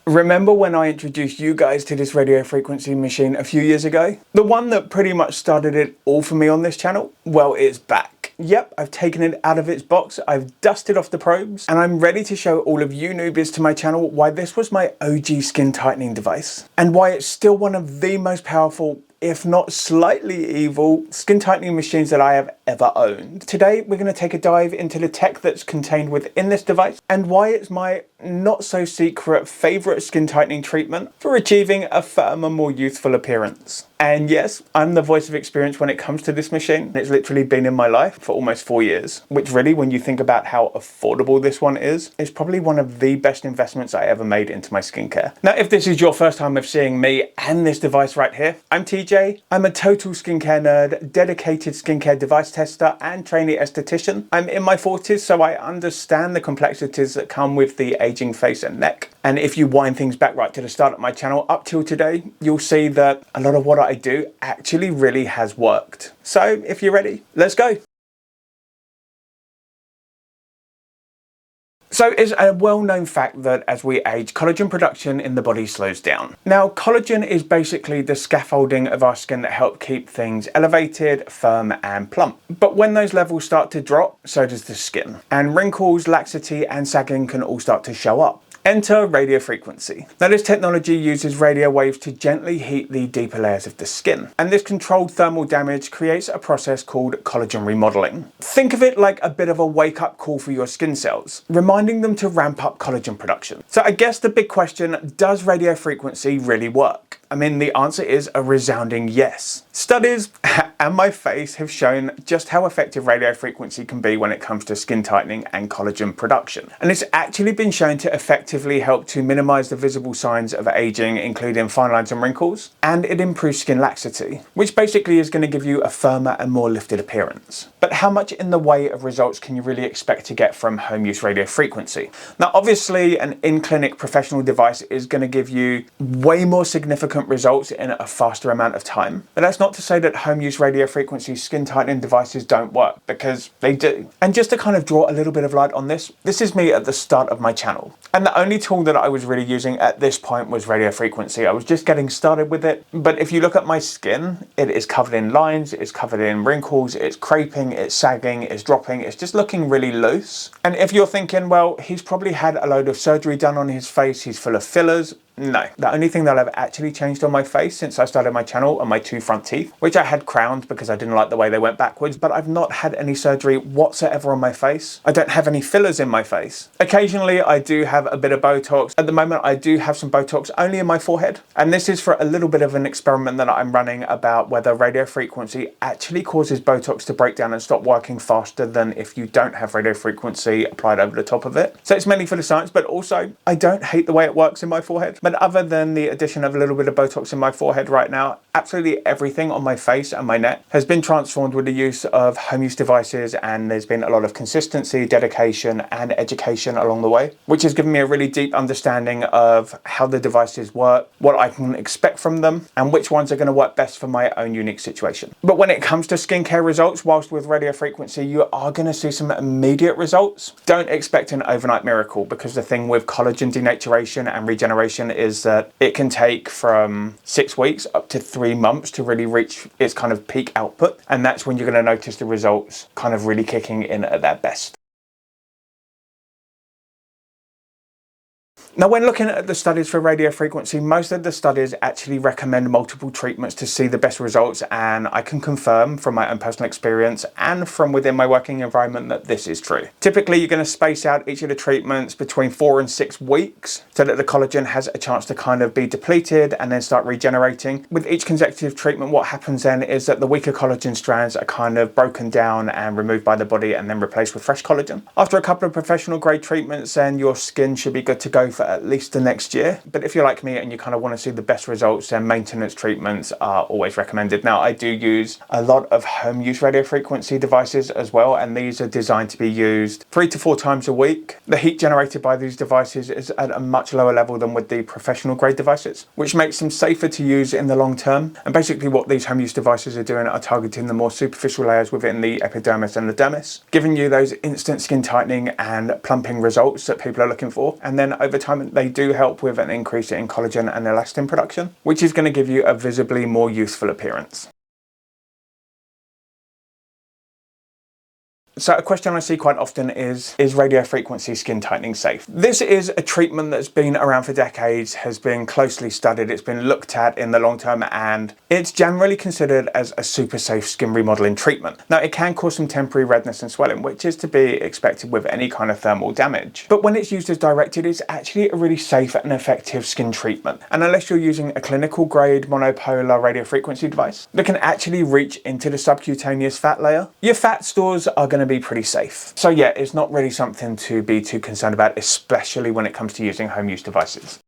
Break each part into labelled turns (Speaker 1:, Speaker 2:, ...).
Speaker 1: Remember when I introduced you guys to this radio frequency machine a few years ago? The one that pretty much started it all for me on this channel? Well, it's back. Yep, I've taken it out of its box, I've dusted off the probes, and I'm ready to show all of you newbies to my channel why this was my OG skin tightening device, and why it's still one of the most powerful, if not slightly evil, skin tightening machines that I have ever owned. Today, we're going to take a dive into the tech that's contained within this device and why it's my not so secret favorite skin tightening treatment for achieving a firmer, more youthful appearance. And yes, I'm the voice of experience when it comes to this machine. It's literally been in my life for almost 4 years, which really, when you think about how affordable this one is probably one of the best investments I ever made into my skincare. Now, if this is your first time of seeing me and this device right here, I'm TJ. I'm a total skincare nerd, dedicated skincare device tester and trainee esthetician. I'm in my 40s, so I understand the complexities that come with the aging face and neck. And if you wind things back right to the start of my channel up till today, you'll see that a lot of what I do actually really has worked. So if you're ready, let's go. So it's a well-known fact that as we age, collagen production in the body slows down. Now, collagen is basically the scaffolding of our skin that help keep things elevated, firm and plump. But when those levels start to drop, so does the skin. And wrinkles, laxity and sagging can all start to show up. Enter radio frequency. Now, this technology uses radio waves to gently heat the deeper layers of the skin. And this controlled thermal damage creates a process called collagen remodeling. Think of it like a bit of a wake-up call for your skin cells, reminding them to ramp up collagen production. So I guess the big question, does radio frequency really work? I mean, the answer is a resounding yes. Studies and my face have shown just how effective radio frequency can be when it comes to skin tightening and collagen production. And it's actually been shown to effectively help to minimize the visible signs of aging, including fine lines and wrinkles, and it improves skin laxity, which basically is going to give you a firmer and more lifted appearance. But how much in the way of results can you really expect to get from home use radio frequency? Now, obviously, an in-clinic professional device is going to give you way more significant results in a faster amount of time. But that's not to say that home use radio frequency skin tightening devices don't work, because they do. And just to kind of draw a little bit of light on this is me at the start of my channel. And the only tool that I was really using at this point was radio frequency. I was just getting started with it. But if you look at my skin, it is covered in lines, it's covered in wrinkles, it's creping, it's sagging, it's dropping, it's just looking really loose. And if you're thinking, well, he's probably had a load of surgery done on his face, he's full of fillers. No, the only thing that I've actually changed on my face since I started my channel are my 2 front teeth, which I had crowned because I didn't like the way they went backwards, but I've not had any surgery whatsoever on my face. I don't have any fillers in my face. Occasionally I do have a bit of Botox. At the moment I do have some Botox only in my forehead, and this is for a little bit of an experiment that I'm running about whether radio frequency actually causes Botox to break down and stop working faster than if you don't have radio frequency applied over the top of it. So it's mainly for the science, but also I don't hate the way it works in my forehead. But other than the addition of a little bit of Botox in my forehead right now, absolutely everything on my face and my neck has been transformed with the use of home use devices, and there's been a lot of consistency, dedication and education along the way, which has given me a really deep understanding of how the devices work, what I can expect from them, and which ones are going to work best for my own unique situation. But when it comes to skincare results, whilst with radio frequency you are going to see some immediate results, don't expect an overnight miracle, because the thing with collagen denaturation and regeneration is that it can take from 6 weeks up to 3 months to really reach its kind of peak output. And that's when you're going to notice the results kind of really kicking in at their best. Now, when looking at the studies for radio frequency, most of the studies actually recommend multiple treatments to see the best results, and I can confirm from my own personal experience and from within my working environment that this is true. Typically, you're going to space out each of the treatments between 4 and 6 weeks so that the collagen has a chance to kind of be depleted and then start regenerating. With each consecutive treatment, what happens then is that the weaker collagen strands are kind of broken down and removed by the body and then replaced with fresh collagen. After a couple of professional grade treatments, then your skin should be good to go for at least the next year. But if you're like me and you kind of want to see the best results, then maintenance treatments are always recommended. Now, I do use a lot of home use radio frequency devices as well, and these are designed to be used 3 to 4 times a week. The heat generated by these devices is at a much lower level than with the professional grade devices, which makes them safer to use in the long term. And basically what these home use devices are doing are targeting the more superficial layers within the epidermis and the dermis, giving you those instant skin tightening and plumping results that people are looking for. And then over time, time they do help with an increase in collagen and elastin production, which is going to give you a visibly more youthful appearance. So a question I see quite often is radiofrequency skin tightening safe? This is a treatment that's been around for decades, has been closely studied, it's been looked at in the long term, and it's generally considered as a super safe skin remodeling treatment. Now, it can cause some temporary redness and swelling, which is to be expected with any kind of thermal damage. But when it's used as directed, it's actually a really safe and effective skin treatment. And unless you're using a clinical grade monopolar radiofrequency device that can actually reach into the subcutaneous fat layer, your fat stores are going to be pretty safe. So yeah, it's not really something to be too concerned about, especially when it comes to using home use devices.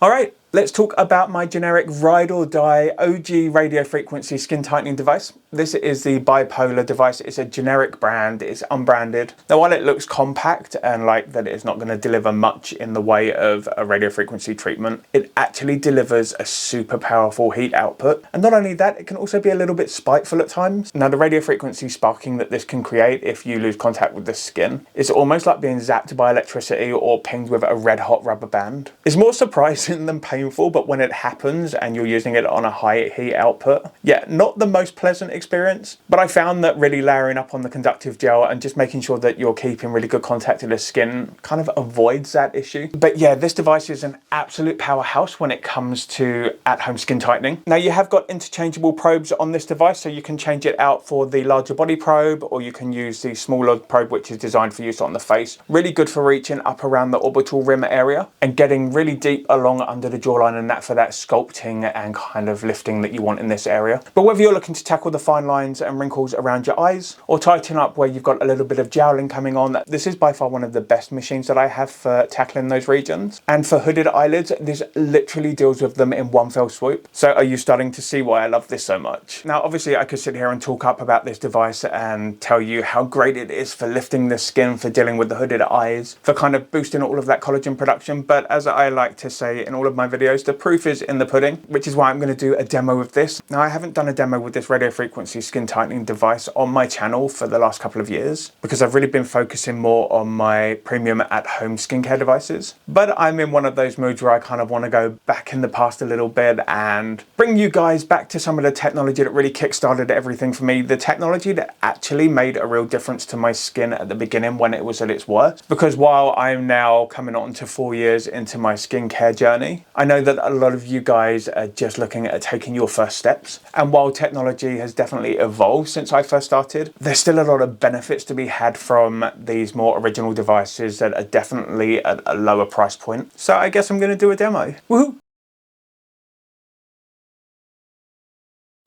Speaker 1: All right, let's talk about my generic ride or die O.G radiofrequency skin tightening device. This is the bipolar device. It's a generic brand, it's unbranded. Now, while it looks compact and like that it's not going to deliver much in the way of a radiofrequency treatment, it actually delivers a super powerful heat output. And not only that, it can also be a little bit spiteful at times. Now, the radiofrequency sparking that this can create if you lose contact with the skin is almost like being zapped by electricity or pinged with a red hot rubber band. It's more surprising than painful, but when it happens and you're using it on a high heat output, yeah, not the most pleasant experience. But I found that really layering up on the conductive gel and just making sure that you're keeping really good contact with the skin kind of avoids that issue. But yeah, this device is an absolute powerhouse when it comes to at-home skin tightening. Now, you have got interchangeable probes on this device, so you can change it out for the larger body probe, or you can use the smaller probe, which is designed for use on the face. Really good for reaching up around the orbital rim area and getting really deep along under the jawline, and that for that sculpting and kind of lifting that you want in this area. But whether you're looking to tackle the fine lines and wrinkles around your eyes or tighten up where you've got a little bit of jowling coming on, this is by far one of the best machines that I have for tackling those regions. And for hooded eyelids, this literally deals with them in one fell swoop. So are you starting to see why I love this so much? Now, obviously I could sit here and talk up about this device and tell you how great it is for lifting the skin, for dealing with the hooded eyes, for kind of boosting all of that collagen production. But as I like to say in all of my videos, the proof is in the pudding, which is why I'm going to do a demo of this. Now, I haven't done a demo with this radiofrequency skin tightening device on my channel for the last couple of years because I've really been focusing more on my premium at-home skincare devices. But I'm in one of those moods where I kind of want to go back in the past a little bit and bring you guys back to some of the technology that really kickstarted everything for me. The technology that actually made a real difference to my skin at the beginning when it was at its worst. Because while I'm now coming on to 4 years into my skincare journey, I know that a lot of you guys are just looking at taking your first steps. And while technology has definitely evolved since I first started, there's still a lot of benefits to be had from these more original devices that are definitely at a lower price point. So I guess I'm going to do a demo. Woohoo!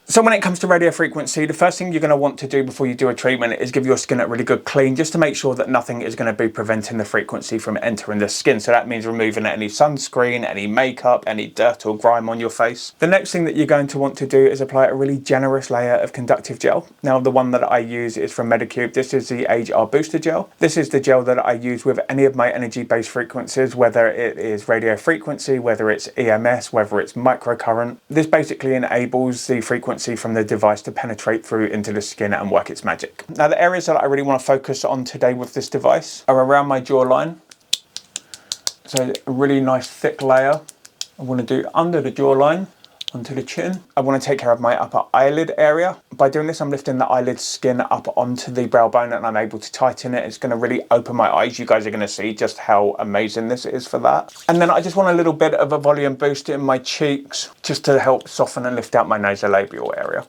Speaker 1: So when it comes to radiofrequency, the first thing you're going to want to do before you do a treatment is give your skin a really good clean, just to make sure that nothing is going to be preventing the frequency from entering the skin. So that means removing any sunscreen, any makeup, any dirt or grime on your face. The next thing that you're going to want to do is apply a really generous layer of conductive gel. Now, the one that I use is from Medicube. This is the Age R Booster Gel. This is the gel that I use with any of my energy-based frequencies, whether it is radiofrequency, whether it's EMS, whether it's microcurrent. This basically enables the frequency from the device to penetrate through into the skin and work its magic. Now, the areas that I really want to focus on today with this device are around my jawline. So a really nice thick layer I want to do under the jawline, onto the chin. I want to take care of my upper eyelid area. By doing this, I'm lifting the eyelid skin up onto the brow bone and I'm able to tighten it. It's going to really open my eyes. You guys are going to see just how amazing this is for that. And then I just want a little bit of a volume boost in my cheeks just to help soften and lift out my nasolabial area.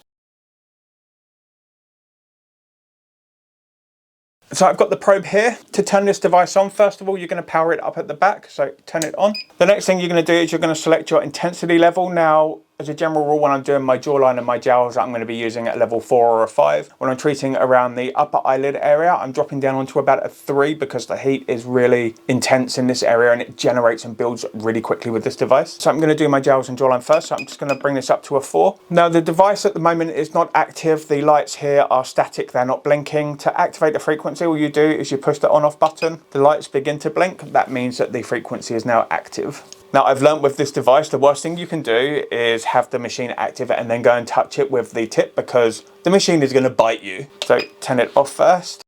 Speaker 1: So I've got the probe here. To turn this device on, first of all, you're going to power it up at the back. So turn it on. The next thing you're going to do is you're going to select your intensity level. Now, as a general rule, when I'm doing my jawline and my jowls, I'm going to be using a level 4 or a 5. When I'm treating around the upper eyelid area, I'm dropping down onto about a 3 because the heat is really intense in this area and it generates and builds really quickly with this device. So I'm going to do my jowls and jawline first. So I'm just going to bring this up to a 4. Now, the device at the moment is not active. The lights here are static. They're not blinking. To activate the frequency, all you do is you push the on-off button. The lights begin to blink. That means that the frequency is now active. Now, I've learned with this device, the worst thing you can do is have the machine active and then go and touch it with the tip because the machine is going to bite you. So turn it off first.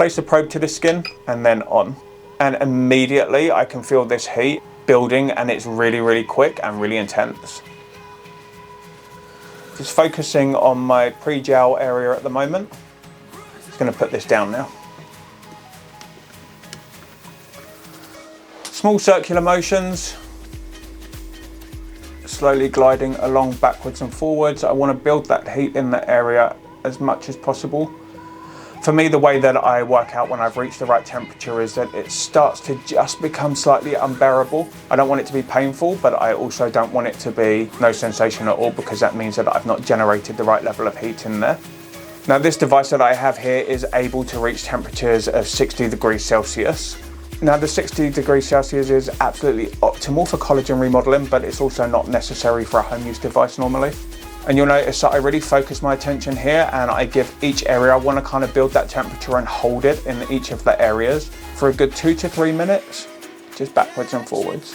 Speaker 1: Place the probe to the skin and then on. And immediately I can feel this heat building, and it's really, really quick and really intense. Just focusing on my pre-gel area at the moment. Just going to put this down now. Small circular motions, slowly gliding along backwards and forwards. I want to build that heat in the area as much as possible. For me, the way that I work out when I've reached the right temperature is that it starts to just become slightly unbearable. I don't want it to be painful, but I also don't want it to be no sensation at all, because that means that I've not generated the right level of heat in there. Now, this device that I have here is able to reach temperatures of 60 degrees Celsius. Now, the 60 degrees Celsius is absolutely optimal for collagen remodeling, but it's also not necessary for a home use device normally. And you'll notice that I really focus my attention here, and I give each area, I want to kind of build that temperature and hold it in each of the areas for a good 2 to 3 minutes, just backwards and forwards.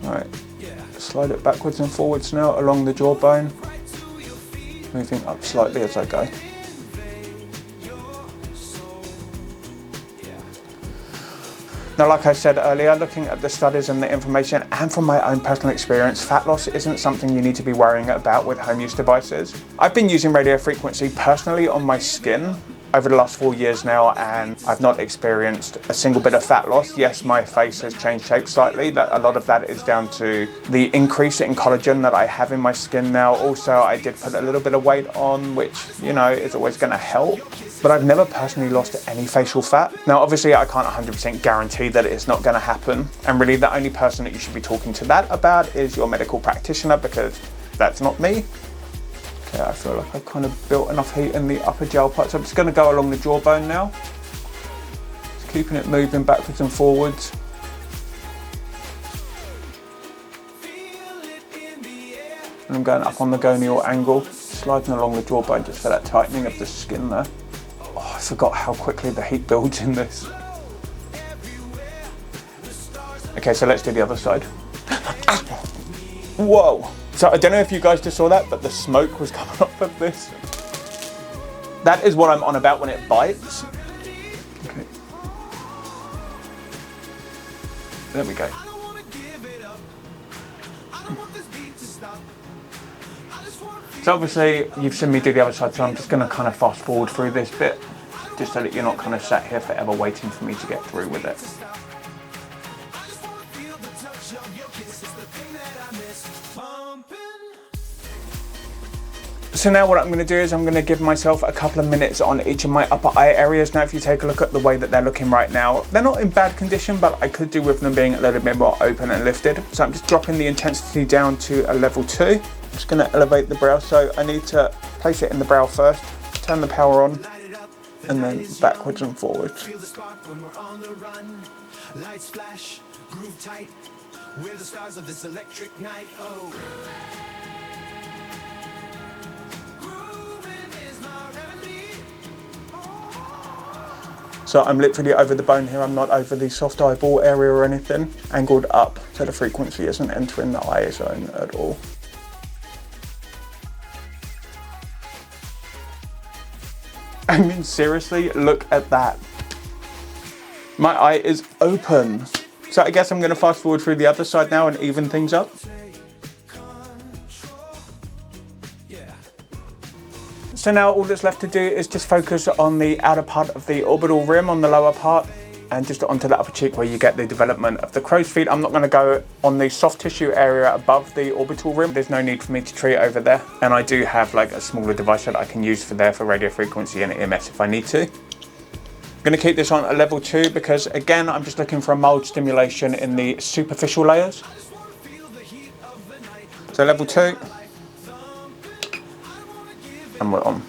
Speaker 1: All right, slide it backwards and forwards now along the jawbone, moving up slightly as I go. Now, like I said earlier, looking at the studies and the information, and from my own personal experience, fat loss isn't something you need to be worrying about with home use devices. I've been using radio frequency personally on my skin over the last 4 years now, and I've not experienced a single bit of fat loss. Yes, my face has changed shape slightly, but a lot of that is down to the increase in collagen that I have in my skin now. Also, I did put a little bit of weight on, which, you know, is always going to help. But I've never personally lost any facial fat. Now, obviously, I can't 100% guarantee that it's not going to happen. And really, the only person that you should be talking to that about is your medical practitioner, because that's not me. Okay, I feel like I've kind of built enough heat in the upper gel part. So I'm just going to go along the jawbone now. Just keeping it moving backwards and forwards. And I'm going up on the gonial angle, sliding along the jawbone just for that tightening of the skin there. Oh, I forgot how quickly the heat builds in this. Okay, so let's do the other side. Whoa! So I don't know if you guys just saw that, but the smoke was coming off of this. That is what I'm on about when it bites. Okay. There we go. So obviously you've seen me do the other side, so I'm just going to kind of fast forward through this bit, just so that you're not kind of sat here forever waiting for me to get through with it. So now what I'm going to do is I'm going to give myself a couple of minutes on each of my upper eye areas. Now, if you take a look at the way that they're looking right now, they're not in bad condition, but I could do with them being a little bit more open and lifted. So I'm just dropping the intensity down to a level 2. I'm just going to elevate the brow. So I need to place it in the brow first, turn the power on, and then backwards and forwards. Lights flash, groove tight, we're the stars of this electric night. Oh. So I'm literally over the bone here, I'm not over the soft eyeball area or anything, angled up so the frequency isn't entering the eye zone at all. I mean, seriously, look at that. My eye is open. So I guess I'm going to fast forward through the other side now and even things up. So now all that's left to do is just focus on the outer part of the orbital rim on the lower part, and just onto the upper cheek where you get the development of the crow's feet. I'm not going to go on the soft tissue area above the orbital rim. There's no need for me to treat over there. And I do have like a smaller device that I can use for there for radio frequency and EMS if I need to. I'm going to keep this on a level 2 because again, I'm just looking for a mild stimulation in the superficial layers. So level 2. And we're on.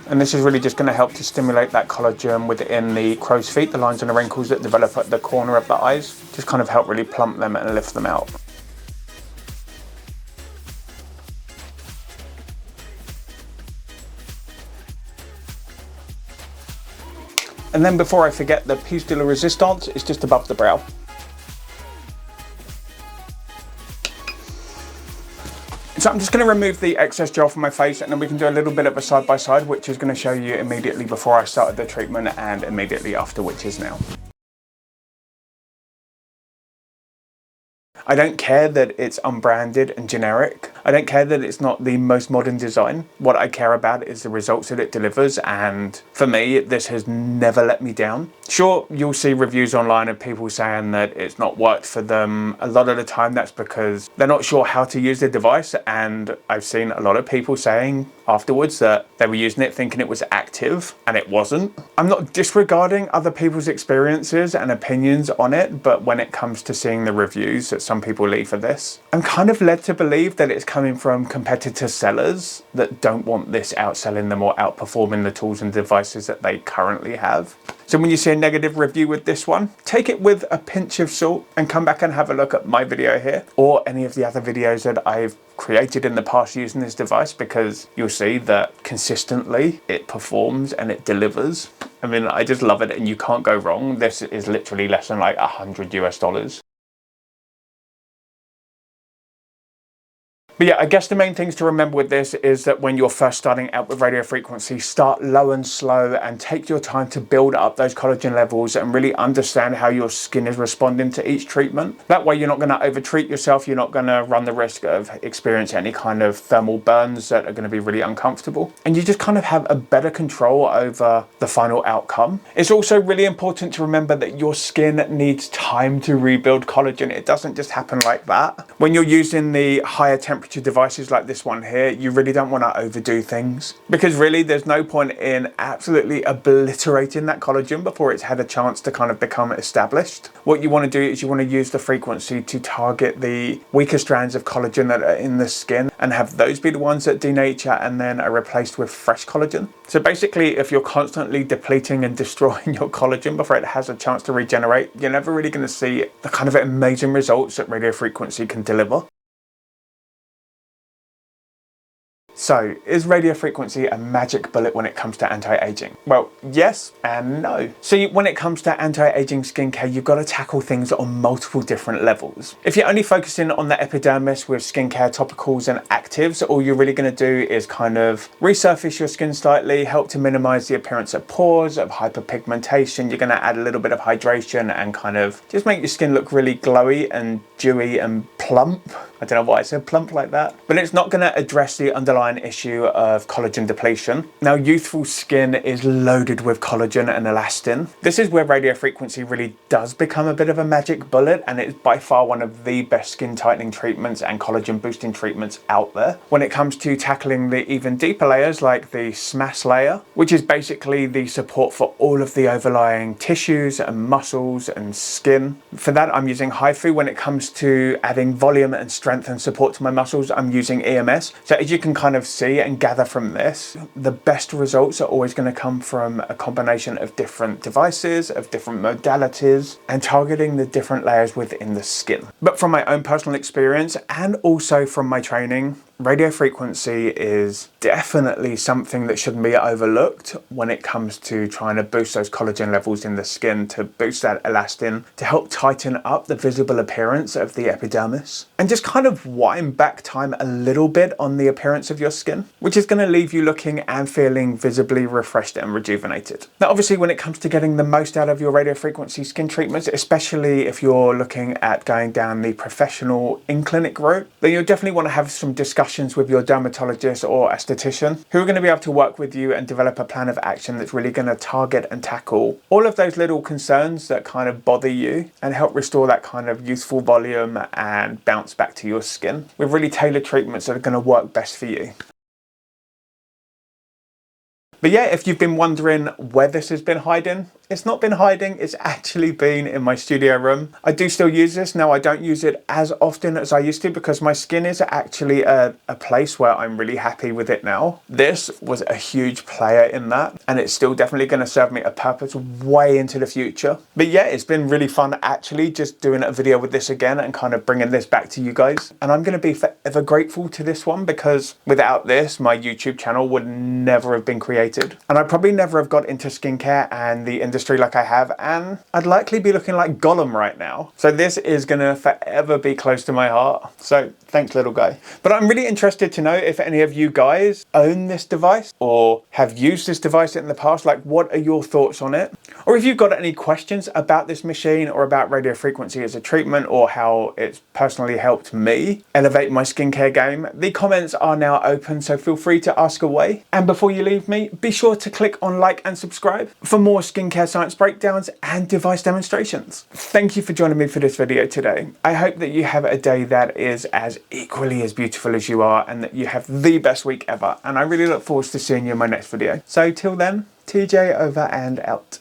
Speaker 1: And this is really just going to help to stimulate that collagen within the crow's feet, the lines and the wrinkles that develop at the corner of the eyes. Just kind of help really plump them and lift them out. And then before I forget, the piece de la resistance is just above the brow. So I'm just going to remove the excess gel from my face, and then we can do a little bit of a side-by-side, which is going to show you immediately before I started the treatment and immediately after, which is now. I don't care that it's unbranded and generic. I don't care that it's not the most modern design. What I care about is the results that it delivers, and for me, this has never let me down. Sure, you'll see reviews online of people saying that it's not worked for them. A lot of the time that's because they're not sure how to use the device, and I've seen a lot of people saying afterwards that they were using it thinking it was active and it wasn't. I'm not disregarding other people's experiences and opinions on it, but when it comes to seeing the reviews that some people leave for this, I'm kind of led to believe that it's coming from competitor sellers that don't want this outselling them or outperforming the tools and devices that they currently have. So when you see a negative review with this one, take it with a pinch of salt and come back and have a look at my video here or any of the other videos that I've created in the past using this device, because you'll see that consistently it performs and it delivers. I mean, I just love it and you can't go wrong. This is literally less than like $100 US. But yeah, I guess the main things to remember with this is that when you're first starting out with radio frequency, start low and slow and take your time to build up those collagen levels and really understand how your skin is responding to each treatment. That way you're not going to overtreat yourself, you're not going to run the risk of experiencing any kind of thermal burns that are going to be really uncomfortable. And you just kind of have a better control over the final outcome. It's also really important to remember that your skin needs time to rebuild collagen. It doesn't just happen like that. When you're using the higher temperature devices like this one here, you really don't want to overdo things, because really there's no point in absolutely obliterating that collagen before it's had a chance to kind of become established. What you want to do is you want to use the frequency to target the weaker strands of collagen that are in the skin and have those be the ones that denature and then are replaced with fresh collagen. So basically, if you're constantly depleting and destroying your collagen before it has a chance to regenerate, you're never really going to see the kind of amazing results that radio frequency can deliver. So, is radio frequency a magic bullet when it comes to anti-aging? Well, yes and no. See, when it comes to anti-aging skincare, you've got to tackle things on multiple different levels. If you're only focusing on the epidermis with skincare topicals and actives, all you're really going to do is kind of resurface your skin slightly, help to minimize the appearance of pores, of hyperpigmentation. You're going to add a little bit of hydration and kind of just make your skin look really glowy and dewy and plump. I don't know why I said plump like that, but it's not going to address the underlying issue of collagen depletion. Now, youthful skin is loaded with collagen and elastin. This is where radio frequency really does become a bit of a magic bullet, and it's by far one of the best skin tightening treatments and collagen boosting treatments out there. When it comes to tackling the even deeper layers like the SMAS layer, which is basically the support for all of the overlying tissues and muscles and skin. For that, I'm using HIFU. When it comes to adding volume and strength and support to my muscles, I'm using EMS. So as you can kind of see and gather from this, the best results are always going to come from a combination of different devices, of different modalities, and targeting the different layers within the skin. But from my own personal experience and also from my training, radio frequency is definitely something that shouldn't be overlooked when it comes to trying to boost those collagen levels in the skin, to boost that elastin, to help tighten up the visible appearance of the epidermis, and just kind of wind back time a little bit on the appearance of your skin, which is going to leave you looking and feeling visibly refreshed and rejuvenated. Now, obviously, when it comes to getting the most out of your radio frequency skin treatments, especially if you're looking at going down the professional in-clinic route, then you'll definitely want to have some discussions with your dermatologist or esthetician who are going to be able to work with you and develop a plan of action that's really going to target and tackle all of those little concerns that kind of bother you and help restore that kind of youthful volume and bounce back to your skin with really tailored treatments that are going to work best for you. But yeah, if you've been wondering where this has been hiding, it's not been hiding, it's actually been in my studio room. I do still use this. Now, I don't use it as often as I used to because my skin is actually a place where I'm really happy with it now. This was a huge player in that, and it's still definitely going to serve me a purpose way into the future. But yeah, it's been really fun actually just doing a video with this again and kind of bringing this back to you guys. And I'm going to be forever grateful to this one, because without this, my YouTube channel would never have been created. educated. And I'd probably never have got into skincare and the industry like I have, and I'd likely be looking like Gollum right now. So this is gonna forever be close to my heart. So thanks, little guy. But I'm really interested to know if any of you guys own this device or have used this device in the past. Like, what are your thoughts on it? Or if you've got any questions about this machine or about radio frequency as a treatment or how it's personally helped me elevate my skincare game, the comments are now open, so feel free to ask away. And before you leave me, be sure to click on like and subscribe for more skincare science breakdowns and device demonstrations. Thank you for joining me for this video today. I hope that you have a day that is as equally as beautiful as you are and that you have the best week ever. And I really look forward to seeing you in my next video. So till then, TJ over and out.